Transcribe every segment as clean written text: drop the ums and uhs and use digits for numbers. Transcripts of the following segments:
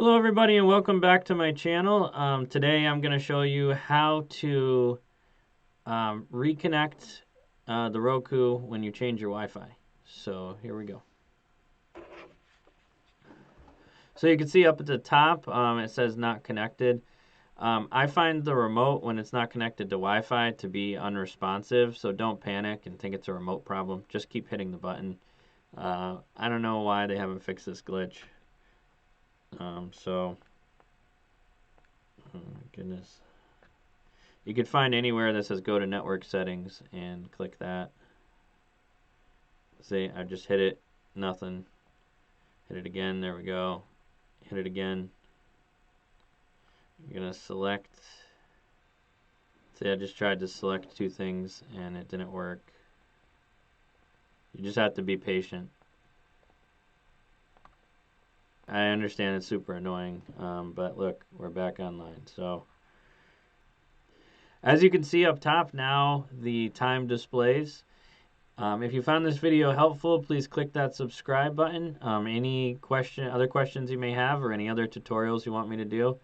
Hello everybody and welcome back to my channel. Today I'm going to show you how to reconnect the Roku when you change your Wi-Fi. So here we go. So you can see up at the top it says not connected. I find the remote when it's not connected to Wi-Fi to be unresponsive, so don't panic and think it's a remote problem. Just keep hitting the button. I don't know why they haven't fixed this glitch. Oh my goodness. You could find anywhere that says go to network settings and click that. See, I just hit it, nothing. Hit it again, there we go. Hit it again. You're gonna select. See, I just tried to select two things and it didn't work. You just have to be patient. I understand it's super annoying, but look, we're back online. So, as you can see up top now, the time displays. If you found this video helpful, please click that subscribe button. Any other questions you may have, or any other tutorials you want me to do,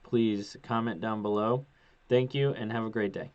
please comment down below. Thank you, and have a great day.